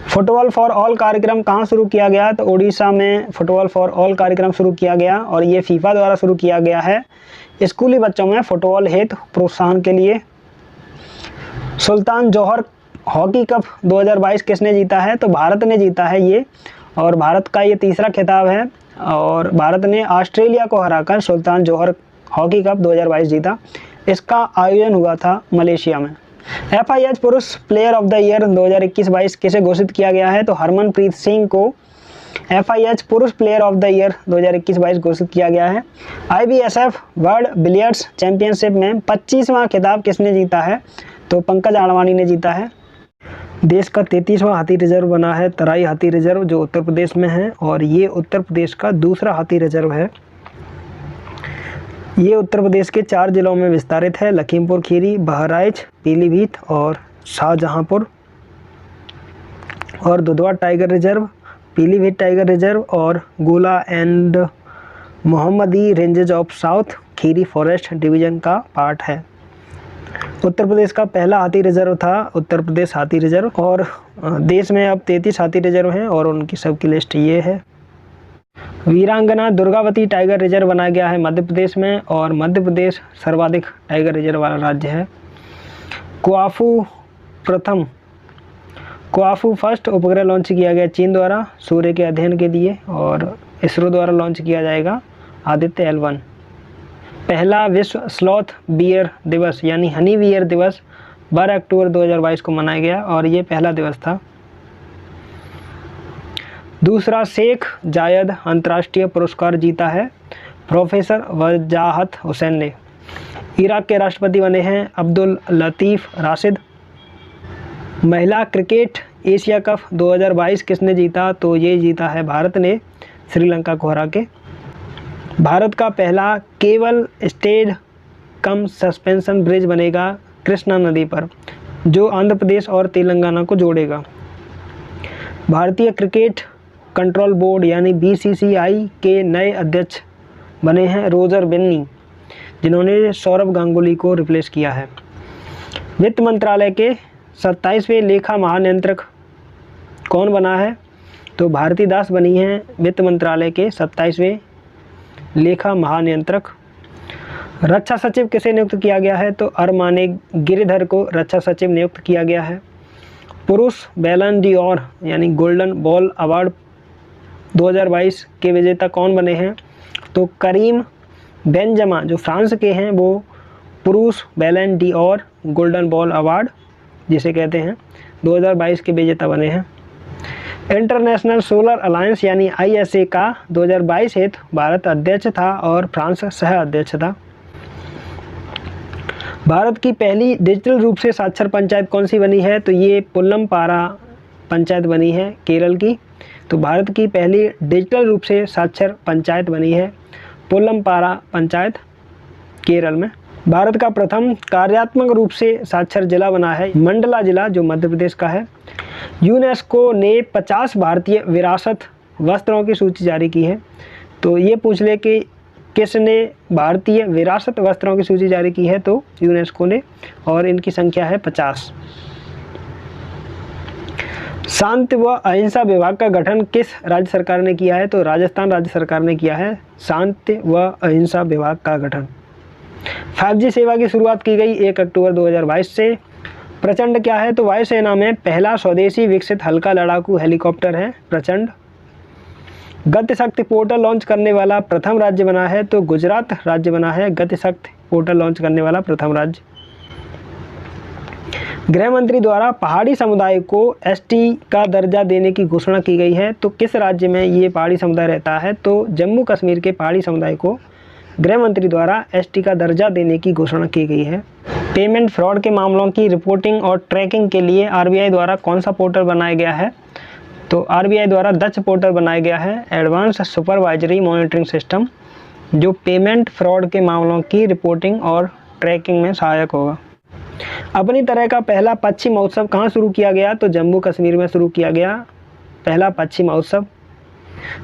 [SPEAKER 1] फुटबॉल फॉर ऑल कार्यक्रम कहाँ शुरू किया गया? तो उड़ीसा में फुटबॉल फॉर ऑल कार्यक्रम शुरू किया गया और ये फीफा द्वारा शुरू किया गया है स्कूली बच्चों में फुटबॉल हेतु प्रोत्साहन के लिए। सुल्तान जौहर हॉकी कप 2022 किसने जीता है? तो भारत ने जीता है ये, और भारत का ये तीसरा खिताब है और भारत ने ऑस्ट्रेलिया को हराकर सुल्तान जौहर हॉकी कप 2022 जीता। इसका आयोजन हुआ था मलेशिया में। FIH पुरुष प्लेयर ऑफ द ईयर 2021-22 किसे घोषित किया गया है? तो हरमनप्रीत सिंह को FIH पुरुष प्लेयर ऑफ द ईयर 2021-22 घोषित किया गया है। IBSF वर्ल्ड बिलियर्ड्स चैंपियनशिप में 25वां खिताब किसने जीता है? तो पंकज आडवाणी ने जीता है। देश का 33वां हाथी रिजर्व बना है तराई हाथी रिजर्व, जो उत्तर प्रदेश में है, और ये उत्तर प्रदेश का दूसरा हाथी रिजर्व है। ये उत्तर प्रदेश के 4 जिलों में विस्तारित है, लखीमपुर खीरी, बहराइच, पीलीभीत और शाहजहांपुर। और Dudhwa tiger reserve, Pilibhit tiger reserve और गोला and Mohammadi ranges of south Kheri forest division का पार्ट है। उत्तर प्रदेश का पहला हाथी रिजर्व था उत्तर प्रदेश हाथी रिजर्व, और देश में अब 33 हाथी रिजर्व हैं और उनकी सबकी लिस्ट ये है। वीरांगना दुर्गावती टाइगर रिजर्व बनाया गया है मध्य प्रदेश में, और मध्य प्रदेश सर्वाधिक टाइगर रिजर्व वाला राज्य है। क्वाफू फर्स्ट उपग्रह लॉन्च किया गया चीन द्वारा सूर्य के अध्ययन के लिए, और इसरो द्वारा लॉन्च किया जाएगा आदित्य L1। पहला विश्व स्लॉथ बियर दिवस यानी हनी बियर दिवस 12 अक्टूबर 2022 को मनाया गया और ये पहला दिवस था। दूसरा शेख जायद अंतर्राष्ट्रीय पुरस्कार जीता है प्रोफेसर वजाहत हुसैन ने। इराक के राष्ट्रपति बने हैं अब्दुल लतीफ़ राशिद। महिला क्रिकेट एशिया कप 2022 किसने जीता? तो ये जीता है भारत ने श्रीलंका को हरा के। भारत का पहला केबल स्टेड कम सस्पेंशन ब्रिज बनेगा कृष्णा नदी पर, जो आंध्र प्रदेश और तेलंगाना को जोड़ेगा। भारतीय क्रिकेट कंट्रोल बोर्ड यानी BCCI के नए अध्यक्ष बने हैं रोजर बिन्नी, जिन्होंने सौरभ गांगुली को रिप्लेस किया है। वित्त मंत्रालय के 27वें लेखा महानियंत्रक कौन बना है? तो भारती दास बनी हैं वित्त मंत्रालय के 27वें लेखा महानियंत्रक। रक्षा सचिव किसे नियुक्त किया गया है? तो अरमाने गिरिधर को रक्षा सचिव नियुक्त किया गया है। पुरुष बैलन डी ऑर यानी गोल्डन बॉल अवार्ड 2022 के विजेता कौन बने हैं? तो करीम बेंजमा जो फ्रांस के हैं वो पुरुष बैलन D or golden ball award जिसे कहते हैं 2022 के विजेता बने हैं। इंटरनेशनल सोलर अलायंस यानी ISA का 2022 हेतु भारत अध्यक्ष था और फ्रांस सह अध्यक्ष था। भारत की पहली डिजिटल रूप से साक्षर पंचायत कौन सी बनी है? तो ये पुल्लमपारा पंचायत बनी है केरल की। तो भारत की पहली डिजिटल रूप से साक्षर पंचायत बनी है पुल्लमपारा पंचायत केरल में। भारत का प्रथम कार्यात्मक रूप से साक्षर जिला बना है मंडला जिला, जो मध्य प्रदेश का है। यूनेस्को ने 50 भारतीय विरासत वस्त्रों की सूची जारी की है। तो ये पूछ ले कि किसने भारतीय विरासत वस्त्रों की सूची जारी की है? तो यूनेस्को ने, और इनकी संख्या है 50। शांति व अहिंसा विभाग का गठन किस राज्य सरकार ने किया है? तो राजस्थान राज्य सरकार ने किया है शांति व अहिंसा विभाग का गठन। 5G सेवा की शुरुआत की गई 1 अक्टूबर 2022 से। प्रचंड क्या है? तो वायुसेना में पहला स्वदेशी विकसित हल्का लड़ाकू हेलीकॉप्टर है प्रचंड। गतिशक्ति पोर्टल लॉन्च करने वाला प्रथम राज्य बना है, तो गुजरात राज्य बना है गतिशक्ति पोर्टल लॉन्च करने वाला प्रथम राज्य। गृह मंत्री द्वारा पहाड़ी समुदाय को एसटी का दर्जा देने की घोषणा की गई है। तो किस राज्य में ये पहाड़ी समुदाय रहता है? तो जम्मू कश्मीर के पहाड़ी समुदाय को गृह मंत्री द्वारा एसटी का दर्जा देने की घोषणा की गई है। पेमेंट फ्रॉड के मामलों की रिपोर्टिंग और ट्रैकिंग के लिए आरबीआई द्वारा कौन सा पोर्टल बनाया गया है? तो आरबीआई द्वारा दक्ष पोर्टल बनाया गया है एडवांस सुपरवाइजरी मॉनिटरिंग सिस्टम, जो पेमेंट फ्रॉड के मामलों की रिपोर्टिंग और ट्रैकिंग में सहायक होगा। अपनी तरह का पहला पक्षी महोत्सव कहाँ शुरू किया गया? तो जम्मू कश्मीर में शुरू किया गया पहला पक्षी महोत्सव।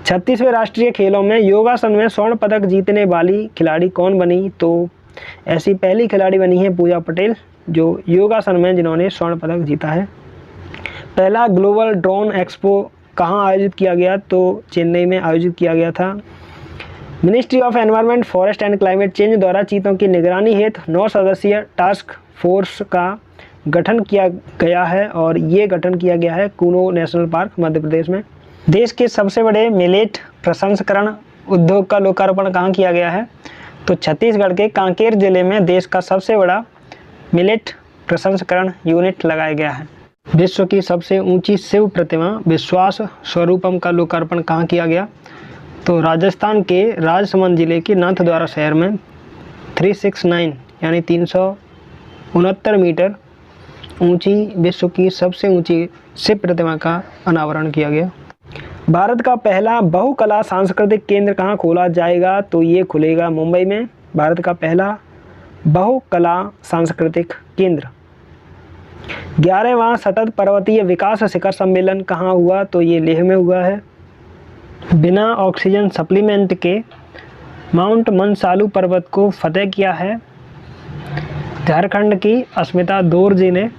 [SPEAKER 1] 36वें राष्ट्रीय खेलों में योगासन में स्वर्ण पदक जीतने वाली खिलाड़ी कौन बनी? तो ऐसी पहली खिलाड़ी बनी है पूजा पटेल, जो योगासन में जिन्होंने स्वर्ण पदक जीता है। पहला ग्लोबल ड्रोन एक्सपो कहाँ आयोजित किया गया? तो चेन्नई में आयोजित किया गया था। Ministry of environment, forest and climate change द्वारा चीतों की निगरानी हेतु 9 सदस्यीय टास्क फोर्स का गठन किया गया है, और ये गठन किया गया है कूनो नेशनल पार्क मध्य प्रदेश में। देश के सबसे बड़े मिलेट प्रसंस्करण उद्योग का लोकार्पण कहाँ किया गया है? तो छत्तीसगढ़ के कांकेर जिले में देश का सबसे बड़ा मिलेट प्रसंस्करण यूनिट लगाया गया है। विश्व की सबसे ऊंची शिव प्रतिमा विश्वास स्वरूपम का लोकार्पण कहाँ किया गया? तो राजस्थान के राजसमंद जिले के नाथद्वारा शहर में 369 यानी 369 मीटर ऊंची विश्व की सबसे ऊंची शिव प्रतिमा का अनावरण किया गया। भारत का पहला बहुकला सांस्कृतिक केंद्र कहाँ खोला जाएगा? तो ये खुलेगा मुंबई में। भारत का पहला बहुकला सांस्कृतिक केंद्र। 11वां सतत पर्वतीय विकास शिखर सम्मेलन कहाँ हुआ? तो ये लेह में हुआ है। बिना ऑक्सीजन सप्लीमेंट के माउंट मनसालू पर्वत को फतेह किया है झारखंड की अस्मिता दोरजे ने।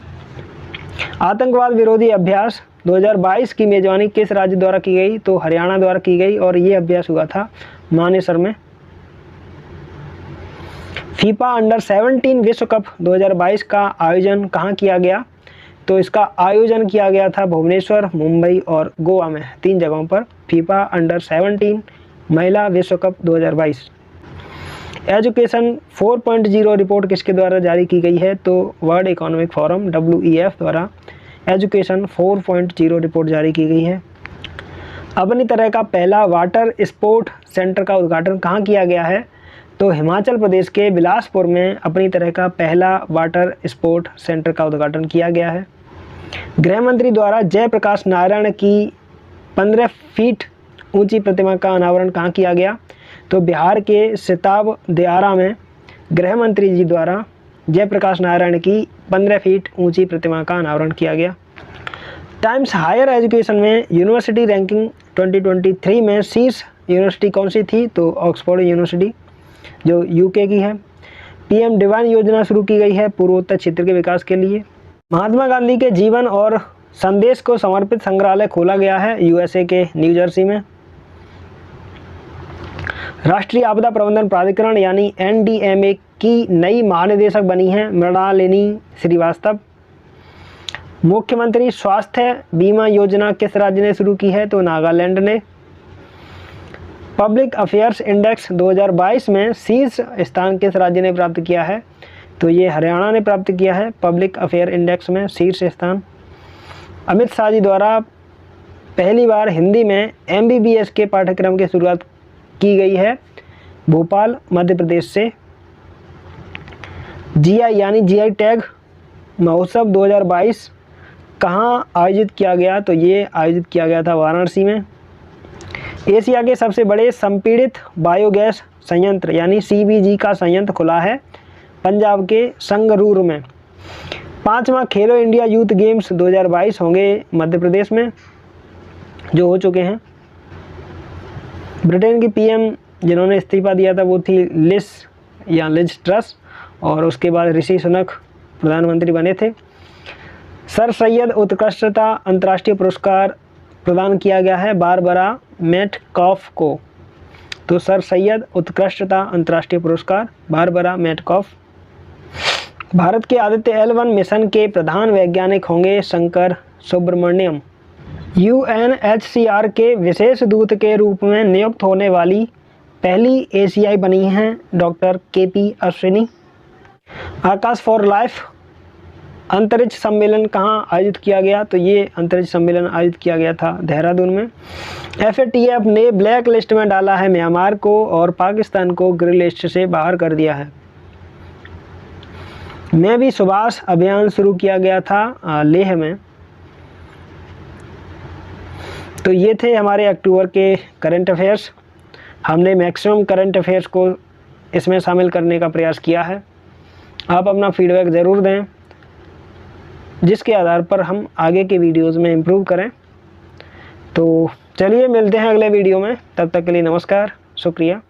[SPEAKER 1] आतंकवाद विरोधी अभ्यास 2022 की मेजबानी किस राज्य द्वारा की गई? तो हरियाणा द्वारा की गई, और ये अभ्यास हुआ था मानेसर में। फीफा अंडर 17 विश्व कप 2022 का आयोजन कहाँ किया गया? तो इसका आयोजन किया गया था भुवनेश्वर, मुंबई और गोवा में, 3 जगहों पर फीफा अंडर 17 महिला विश्व कप 2022। एजुकेशन 4.0 रिपोर्ट किसके द्वारा जारी की गई है? तो वर्ल्ड इकोनॉमिक फोरम WEF द्वारा एजुकेशन 4.0 रिपोर्ट जारी की गई है। अपनी तरह का पहला वाटर स्पोर्ट सेंटर का उद्घाटन कहाँ किया गया है? तो हिमाचल प्रदेश के बिलासपुर में अपनी तरह का पहला वाटर स्पोर्ट सेंटर का उद्घाटन किया गया है। गृह मंत्री द्वारा जयप्रकाश नारायण की 15 फीट ऊंची प्रतिमा का अनावरण कहाँ किया गया? तो बिहार के सिताब दियारा में गृह मंत्री जी द्वारा जयप्रकाश नारायण की 15 फीट ऊंची प्रतिमा का अनावरण किया गया। टाइम्स हायर एजुकेशन में यूनिवर्सिटी रैंकिंग 2023 में शीर्ष यूनिवर्सिटी कौन सी थी? तो ऑक्सफोर्ड यूनिवर्सिटी, जो यूके की है। पीएम डिवाइन योजना शुरू की गई है पूर्वोत्तर क्षेत्र के विकास के लिए। महात्मा गांधी के जीवन और संदेश को समर्पित संग्रहालय खोला गया है यूएसए के न्यू जर्सी में। राष्ट्रीय आपदा प्रबंधन प्राधिकरण यानी NDMA की नई महानिदेशक बनी है मृणालिनी श्रीवास्तव। मुख्यमंत्री स्वास्थ्य बीमा योजना किस राज्य ने शुरू की है? तो नागालैंड ने। पब्लिक अफेयर्स इंडेक्स 2022 में शीर्ष स्थान किस राज्य ने प्राप्त किया है? तो ये हरियाणा ने प्राप्त किया है पब्लिक अफेयर इंडेक्स में शीर्ष स्थान। अमित शाह जी द्वारा पहली बार हिंदी में MBBS के पाठ्यक्रम की शुरुआत की गई है भोपाल मध्य प्रदेश से। जीआई यानी जीआई टैग महोत्सव 2022 कहाँ आयोजित किया गया? तो ये आयोजित किया गया था वाराणसी में। एशिया के सबसे बड़े संपीड़ित बायोगैस संयंत्र यानी सीबीजी का संयंत्र खुला है पंजाब के संगरूर में। 5वां खेलो इंडिया यूथ गेम्स 2022 होंगे मध्य प्रदेश में, जो हो चुके हैं। ब्रिटेन की पीएम जिन्होंने इस्तीफा दिया था वो थी लिज ट्रस, और उसके बाद ऋषि सुनक प्रधानमंत्री बने थे। सर सैयद उत्कृष्टता अंतर्राष्ट्रीय पुरस्कार प्रदान किया गया है बारबरा मेटकॉफ को। तो सर सैयद उत्कृष्टता अंतर्राष्ट्रीय पुरस्कार बारबरा मेटकॉफ। भारत के आदित्य L1 मिशन के प्रधान वैज्ञानिक होंगे शंकर सुब्रमण्यम। UNHCR के विशेष दूत के रूप में नियुक्त होने वाली पहली एशियाई बनी हैं doctor KP Ashwini. Akash for life अंतरिक्ष सम्मेलन कहाँ आयोजित किया गया? तो ये अंतरिक्ष सम्मेलन आयोजित किया गया था देहरादून में। FATF ने ब्लैक लिस्ट में डाला है म्यांमार को और पाकिस्तान को ग्रे लिस्ट से बाहर कर दिया है। मैं भी सुभाष अभियान शुरू किया गया था लेह में। तो ये थे हमारे अक्टूबर के करंट अफेयर्स। हमने मैक्सिमम करंट अफेयर्स को इसमें शामिल करने का प्रयास किया है। आप अपना फीडबैक ज़रूर दें, जिसके आधार पर हम आगे के वीडियोज़ में इम्प्रूव करें। तो चलिए मिलते हैं अगले वीडियो में, तब तक के लिए नमस्कार, शुक्रिया।